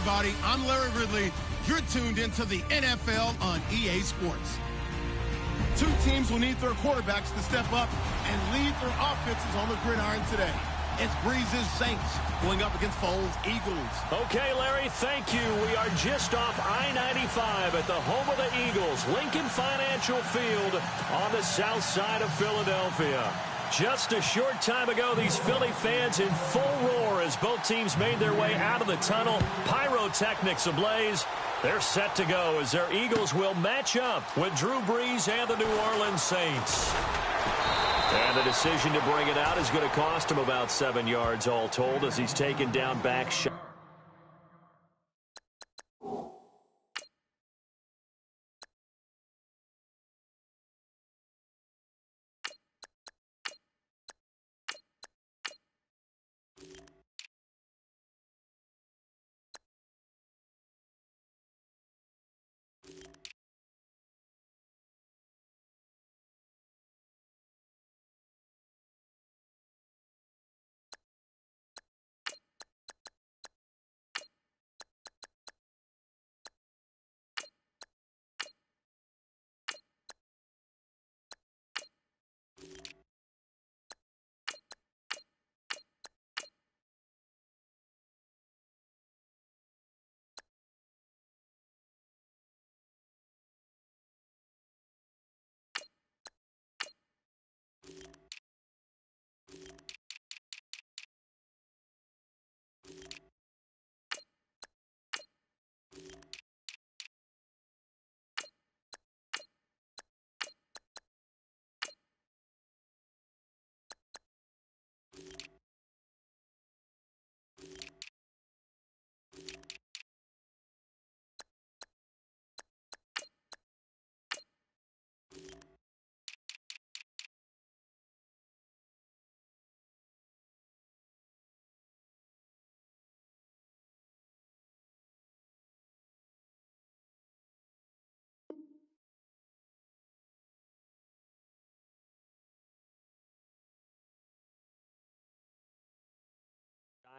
everybody. I'm Larry Ridley. You're tuned into the NFL on EA Sports. Two teams will need their quarterbacks to step up and lead their offenses on the gridiron today. It's Breeze's Saints going up against Foles' Eagles. Okay, Larry, thank you. We are just off I-95 at the home of the Eagles, Lincoln Financial Field on the south side of Philadelphia. Just a short time ago, these Philly fans in full roar as both teams made their way out of the tunnel. Pyrotechnics ablaze. They're set to go as their Eagles will match up with Drew Brees and the New Orleans Saints. And the decision to bring it out is going to cost him about 7 yards all told as he's taken down back shot.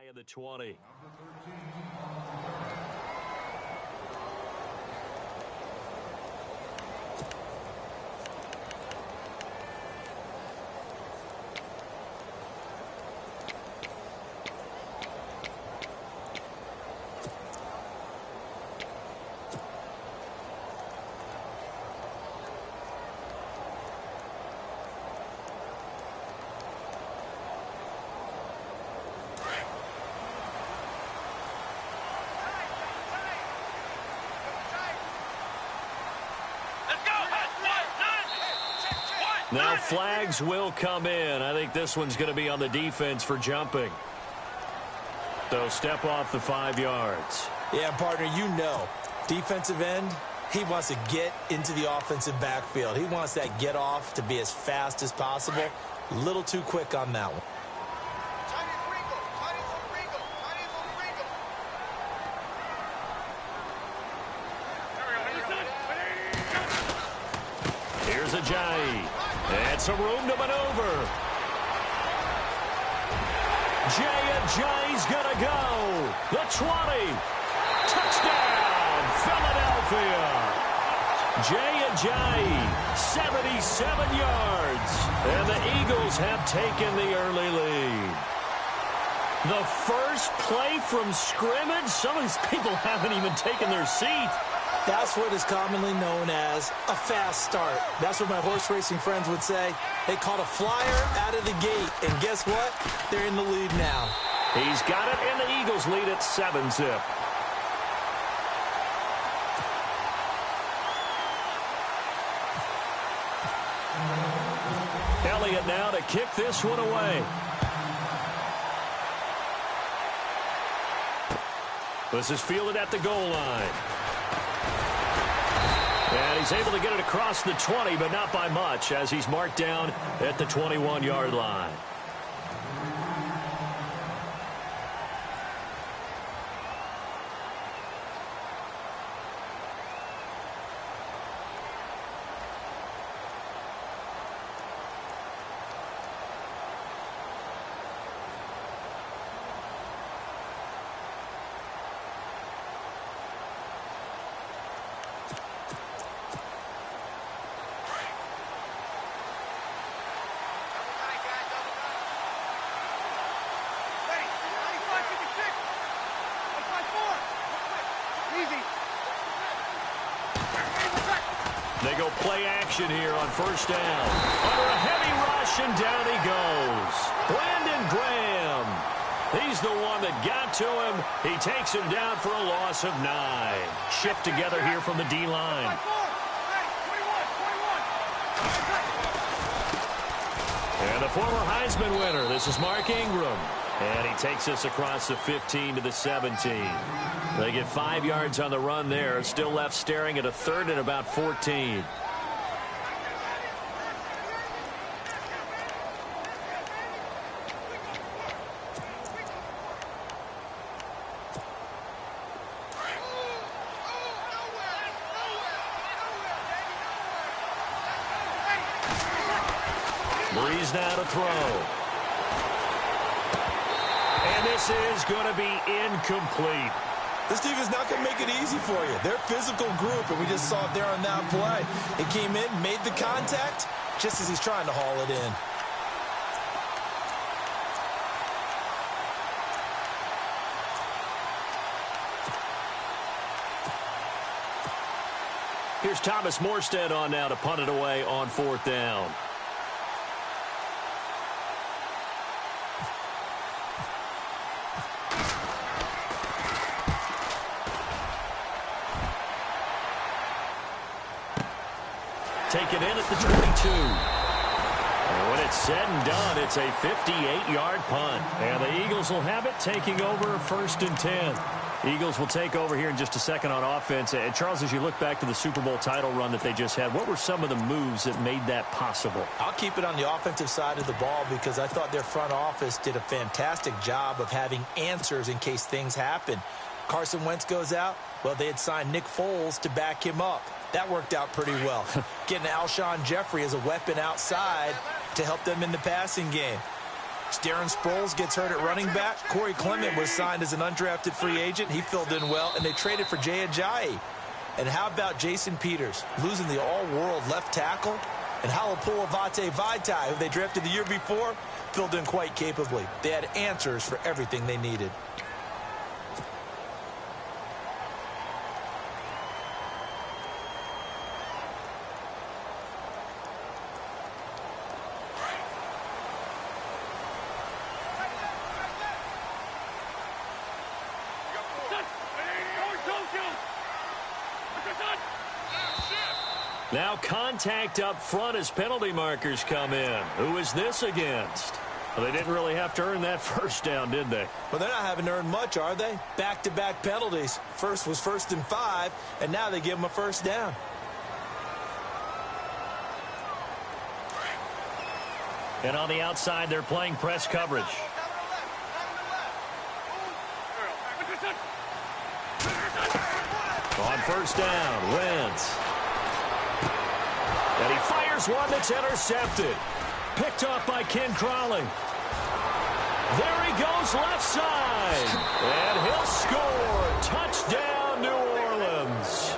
Of the 20. Now flags will come in. I think this one's going to be on the defense for jumping. So step off the 5 yards. Yeah, partner, you know, defensive end, he wants to get into the offensive backfield. He wants that get off to be as fast as possible. A little too quick on that one. Here's Ajayi. And some room to maneuver. Ajayi's going to go. The 20. Touchdown, Philadelphia. Ajayi, 77 yards. And the Eagles have taken the early lead. The first play from scrimmage. Some of these people haven't even taken their seat. That's what is commonly known as a fast start. That's what my horse racing friends would say. They caught a flyer out of the gate, and guess what? They're in the lead now. He's got it, and the Eagles lead at 7-zip. Elliott now to kick this one away. This is fielded at the goal line. And he's able to get it across the 20, but not by much, as he's marked down at the 21-yard line. Play action here on first down. Under a heavy rush, and down he goes. Brandon Graham. He's the one that got to him. He takes him down for a loss of 9. Shift together here from the D-line. And the former Heisman winner, this is Mark Ingram. And he takes us across the 15 to the 17. They get 5 yards on the run there. Still left staring at a third and about 14. Breeze now to throw. And this is going to be incomplete. This defense not going to make it easy for you. They're a physical group, and we just saw it there on that play. It came in, made the contact, just as he's trying to haul it in. Here's Thomas Morstead on now to punt it away on 4th down. Taken in at the 22. And when it's said and done, it's a 58-yard punt. And the Eagles will have it, taking over 1st and 10. Eagles will take over here in just a second on offense. And Charles, as you look back to the Super Bowl title run that they just had, what were some of the moves that made that possible? I'll keep it on the offensive side of the ball because I thought their front office did a fantastic job of having answers in case things happen. Carson Wentz goes out. Well, they had signed Nick Foles to back him up. That worked out pretty well. Getting Alshon Jeffrey as a weapon outside to help them in the passing game. Darren Sproles gets hurt at running back. Corey Clement was signed as an undrafted free agent. He filled in well, and they traded for Jay Ajayi. And how about Jason Peters losing the all-world left tackle? And Halapoulivaati Vaitai, who they drafted the year before, filled in quite capably. They had answers for everything they needed. Now contact up front as penalty markers come in. Who is this against? Well, they didn't really have to earn that first down, did they? Well, they're not having to earn much, are they? Back-to-back penalties. First was 1st and 5, and now they give them a first down. And on the outside, they're playing press coverage. On first down, Wentz. And he fires one that's intercepted. Picked off by Ken Crawley. There he goes left side. And he'll score. Touchdown, New Orleans.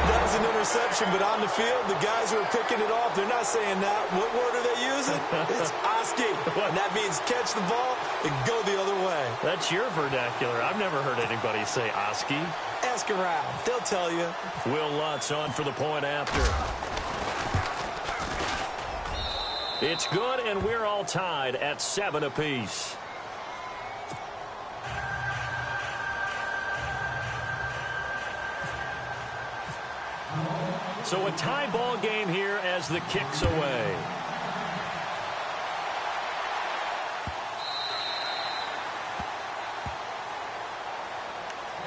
That was an interception, but on the field, the guys who are picking it off, they're not saying that. What word are they using? It's Oski. And that means catch the ball and go the other way. That's your vernacular. I've never heard anybody say Oski. Ask around. They'll tell you. Will Lutz on for the point after. It's good, and we're all tied at 7 apiece. So a tie ball game here as the kick's away.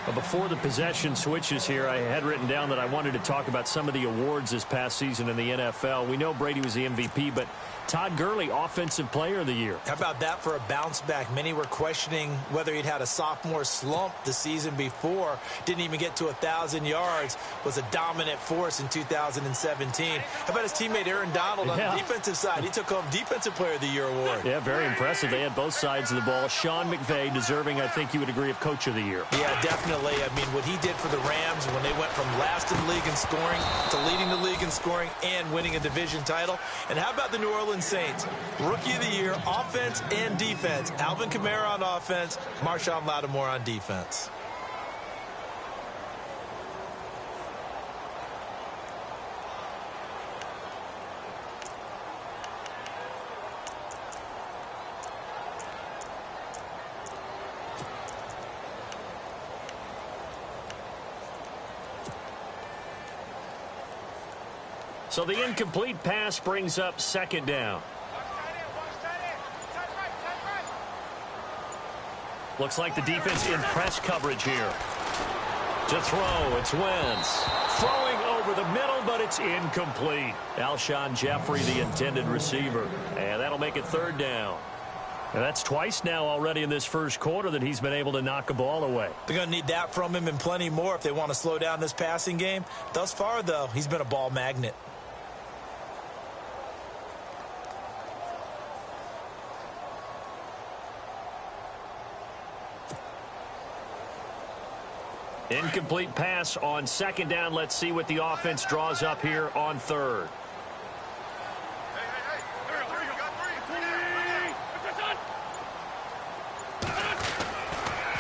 But before the possession switches here, I had written down that I wanted to talk about some of the awards this past season in the NFL. We know Brady was the MVP, but Todd Gurley, Offensive Player of the Year. How about that for a bounce back? Many were questioning whether he'd had a sophomore slump the season before. Didn't even get to 1,000 yards. Was a dominant force in 2017. How about his teammate Aaron Donald on the defensive side? He took home Defensive Player of the Year award. Yeah, very impressive. They had both sides of the ball. Sean McVay deserving, I think you would agree, of Coach of the Year. Yeah, definitely. I mean, what he did for the Rams when they went from last in the league in scoring to leading the league in scoring and winning a division title. And how about the New Orleans Saints? Rookie of the Year, offense and defense. Alvin Kamara on offense, Marshawn Lattimore on defense. So the incomplete pass brings up second down. Looks like the defense in press coverage here. To throw, it's Wentz. Throwing over the middle, but it's incomplete. Alshon Jeffrey, the intended receiver. And that'll make it third down. And that's twice now already in this first quarter that he's been able to knock a ball away. They're going to need that from him and plenty more if they want to slow down this passing game. Thus far, though, he's been a ball magnet. Incomplete pass on second down. Let's see what the offense draws up here on third.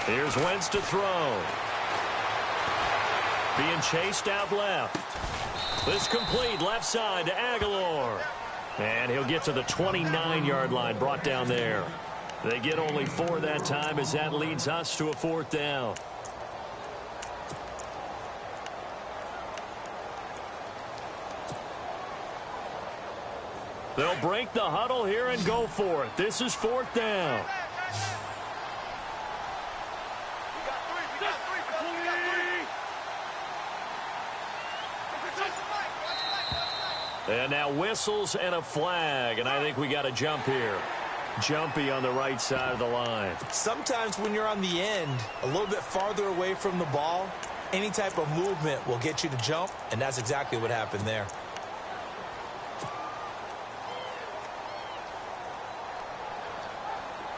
Here's Wentz to throw. Being chased out left. This complete left side to Aguilar. And he'll get to the 29-yard line, brought down there. They get only 4 that time as that leads us to a fourth down. They'll break the huddle here and go for it. This is fourth down. And now whistles and a flag, and I think we got a jump here. Jumpy on the right side of the line. Sometimes when you're on the end, a little bit farther away from the ball, any type of movement will get you to jump, and that's exactly what happened there.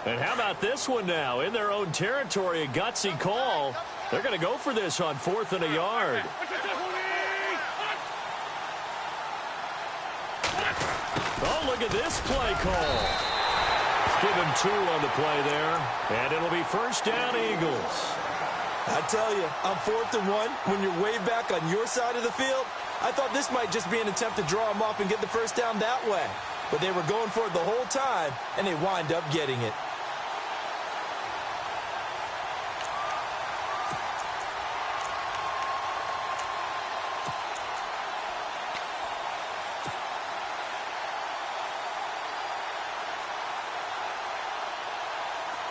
And how about this one now? In their own territory, a gutsy call. They're going to go for this on 4th and a yard. Oh, look at this play call. Give him 2 on the play there. And it'll be first down, Eagles. I tell you, on 4th and 1, when you're way back on your side of the field, I thought this might just be an attempt to draw him off and get the first down that way. But they were going for it the whole time, and they wind up getting it.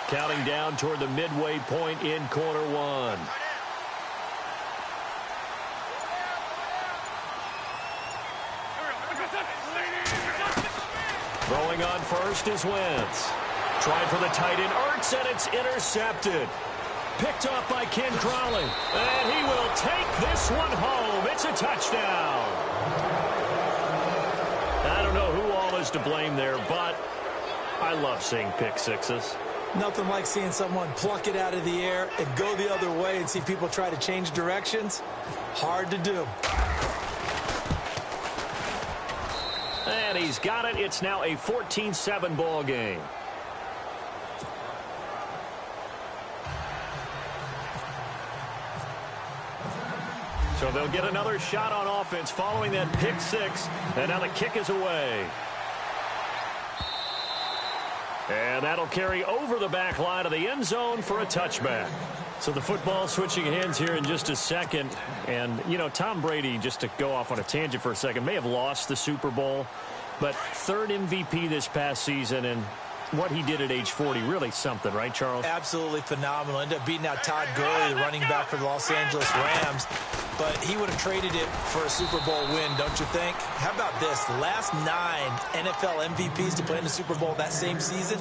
Counting down toward the midway point in quarter one. Throwing on first is Wentz. Tried for the tight end, Ertz, and it's intercepted. Picked off by Ken Crawley. And he will take this one home. It's a touchdown. I don't know who all is to blame there, but I love seeing pick sixes. Nothing like seeing someone pluck it out of the air and go the other way and see people try to change directions. Hard to do. And he's got it. It's now a 14-7 ball game. So they'll get another shot on offense following that pick six. And now the kick is away. And that'll carry over the back line of the end zone for a touchback. So the football switching hands here in just a second. And, you know, Tom Brady, just to go off on a tangent for a second, may have lost the Super Bowl. But 3rd MVP this past season, and what he did at age 40, really something, right, Charles? Absolutely phenomenal. Ended up beating out Todd Gurley, the running back for the Los Angeles Rams. But he would have traded it for a Super Bowl win, don't you think? How about this? The last 9 NFL MVPs to play in the Super Bowl that same season,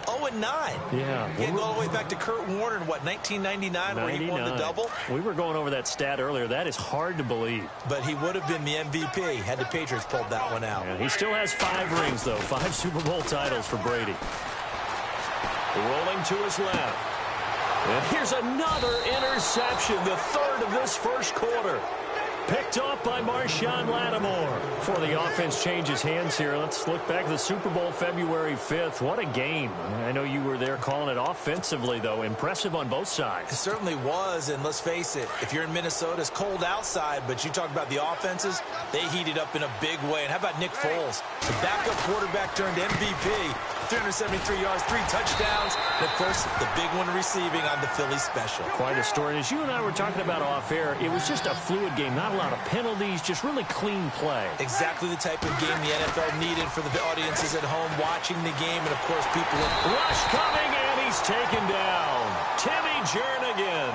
0-9. Yeah. You can go all the way back to Kurt Warner in, what, 1999, where he won the double? We were going over that stat earlier. That is hard to believe. But he would have been the MVP had the Patriots pulled that one out. Yeah, he still has 5 rings, though. 5 Super Bowl titles for Brady. Rolling to his left. And here's another interception, the 3rd of this first quarter. Picked off by Marshawn Lattimore. Before the offense changes hands here, let's look back to the Super Bowl February 5th. What a game. I know you were there calling it offensively, though. Impressive on both sides. It certainly was, and let's face it, if you're in Minnesota, it's cold outside, but you talk about the offenses, they heated up in a big way. And how about Nick Foles, the backup quarterback turned MVP? 373 yards, 3 touchdowns. And, of course, the big one receiving on the Philly special. Quite a story. As you and I were talking about off air, it was just a fluid game. Not a lot of penalties, just really clean play. Exactly the type of game the NFL needed for the audiences at home watching the game. And, of course, people... Rush coming, and he's taken down. Timmy Jernigan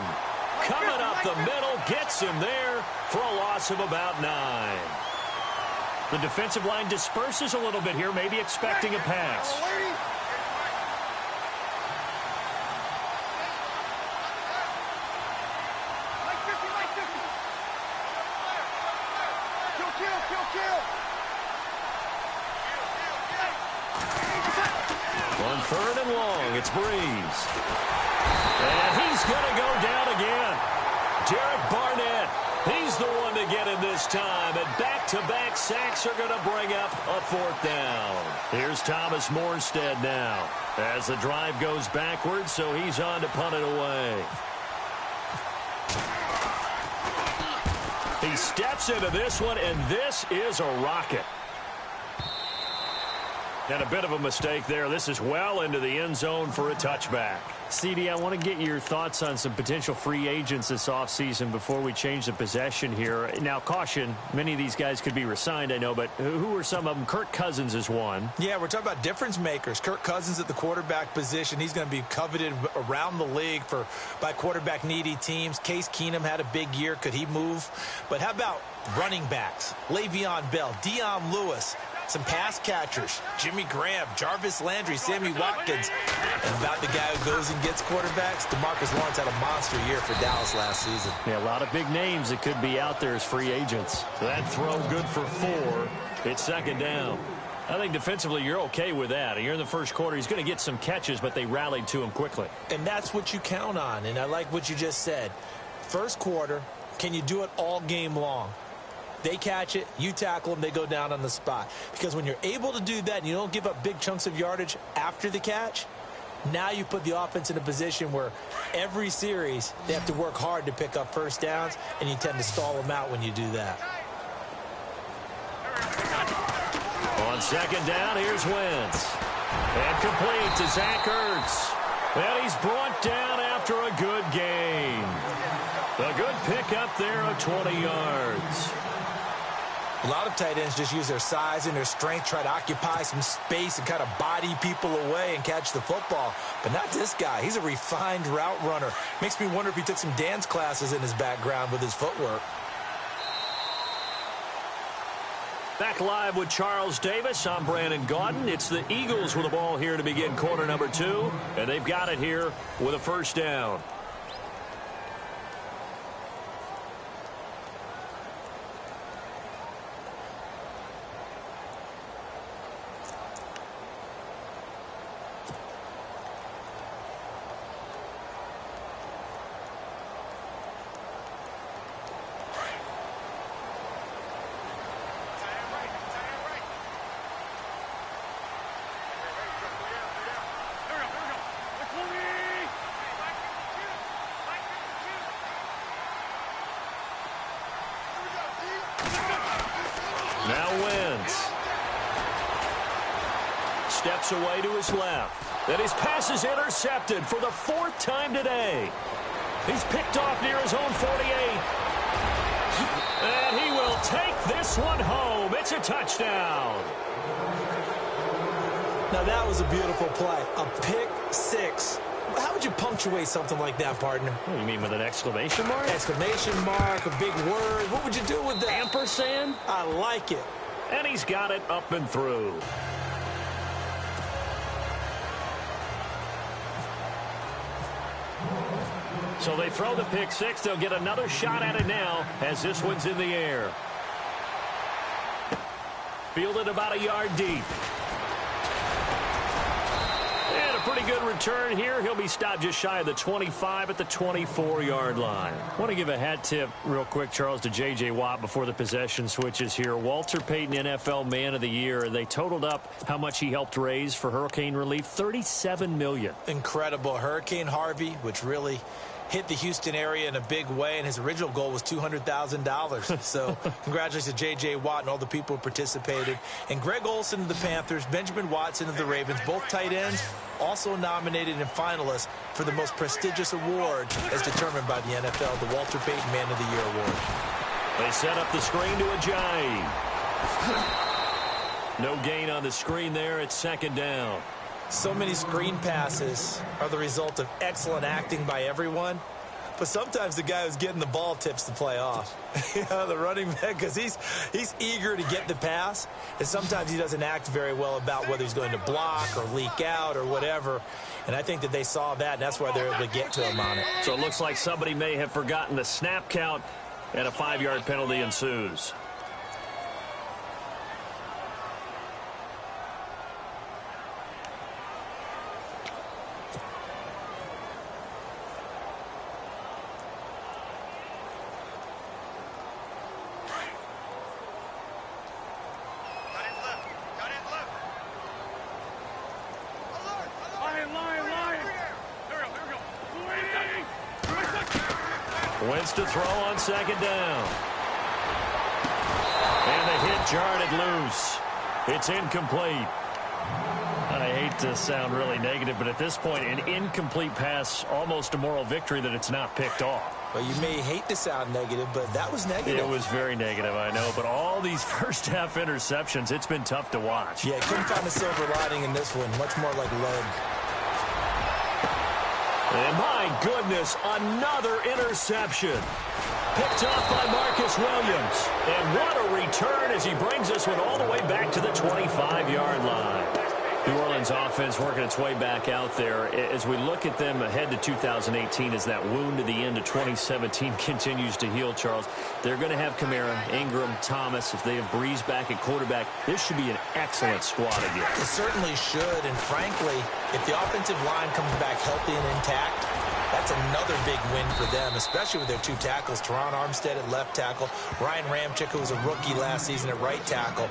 coming up the middle, gets him there for a loss of about 9. The defensive line disperses a little bit here, maybe expecting a pass. On 3rd and long, it's Breeze. And he's going to go down again. Derek Barnett, he's the one to get him this time. And back-to-back sacks are going to bring up a 4th down. Here's Thomas Morstead now as the drive goes backwards, so he's on to punt it away. He steps into this one, and this is a rocket. And a bit of a mistake there. This is well into the end zone for a touchback. CD, I want to get your thoughts on some potential free agents this offseason before we change the possession here. Now, caution, many of these guys could be re-signed, I know, but who are some of them? Kirk Cousins is one. Yeah, we're talking about difference makers. Kirk Cousins at the quarterback position. He's going to be coveted around the league by quarterback-needy teams. Case Keenum had a big year. Could he move? But how about running backs? Le'Veon Bell, Dion Lewis, some pass catchers, Jimmy Graham, Jarvis Landry, Sammy Watkins. And about the guy who goes and gets quarterbacks, DeMarcus Lawrence had a monster year for Dallas last season. Yeah, a lot of big names that could be out there as free agents. So that throw good for 4. It's 2nd down. I think defensively you're okay with that. Here in the first quarter, he's going to get some catches, but they rallied to him quickly. And that's what you count on, and I like what you just said. First quarter, can you do it all game long? They catch it, you tackle them, they go down on the spot. Because when you're able to do that and you don't give up big chunks of yardage after the catch, now you put the offense in a position where every series they have to work hard to pick up first downs, and you tend to stall them out when you do that. On 2nd down, here's Wentz. And complete to Zach Ertz. And he's brought down after a good gain. A good pickup there of 20 yards. A lot of tight ends just use their size and their strength, try to occupy some space and kind of body people away and catch the football. But not this guy. He's a refined route runner. Makes me wonder if he took some dance classes in his background with his footwork. Back live with Charles Davis. I'm Brandon Gaudin. It's the Eagles with the ball here to begin quarter number 2. And they've got it here with a 1st down. Now Wentz. Steps away to his left. And his pass is intercepted for the 4th time today. He's picked off near his own 48. And he will take this one home. It's a touchdown. Now that was a beautiful play. A pick 6. How would you punctuate something like that, partner? What do you mean, with an exclamation mark? Exclamation mark, a big word. What would you do with that? Ampersand? I like it. And he's got it up and through. So they throw the pick 6. They'll get another shot at it now as this one's in the air. Fielded about a yard deep. pretty good return here. He'll be stopped just shy of the 25 at the 24-yard line. I want to give a hat tip real quick, Charles, to J.J. Watt before the possession switches here. Walter Payton, NFL Man of the Year. They totaled up how much he helped raise for hurricane relief, $37 million. Incredible. Hurricane Harvey, which really hit the Houston area in a big way, and his original goal was $200,000. So congratulations to J.J. Watt and all the people who participated. And Greg Olsen of the Panthers, Benjamin Watson of the Ravens, both tight ends, also nominated and finalists for the most prestigious award as determined by the NFL, the Walter Payton Man of the Year Award. They set up the screen to Ajayi. No gain on the screen there. It's second down. So many screen passes are the result of excellent acting by everyone. But sometimes the guy who's getting the ball tips the play off. The running back, because he's eager to get the pass. And sometimes he doesn't act very well about whether he's going to block or leak out or whatever. And I think that they saw that, and that's why they're able to get to him on it. So it looks like somebody may have forgotten the snap count, and a 5-yard penalty ensues. Wentz to throw on second down. And the hit jarred it loose. It's incomplete. I hate to sound really negative, but at this point, an incomplete pass, almost a moral victory that it's not picked off. Well, you may hate to sound negative, but that was negative. It was very negative, I know. But all these first-half interceptions, it's been tough to watch. Yeah, couldn't find a silver lining in this one. Much more like lead. And my goodness, another interception. Picked off by Marcus Williams. And what a return as he brings this one all the way back to the 25-yard line. New Orleans offense working its way back out there. As we look at them ahead to 2018, as that wound to the end of 2017 continues to heal, Charles, they're going to have Kamara, Ingram, Thomas. If they have Breeze back at quarterback, this should be an excellent squad again. It certainly should, and frankly, if the offensive line comes back healthy and intact, that's another big win for them, especially with their two tackles, Teron Armstead at left tackle, Ryan Ramczyk, who was a rookie last season at right tackle.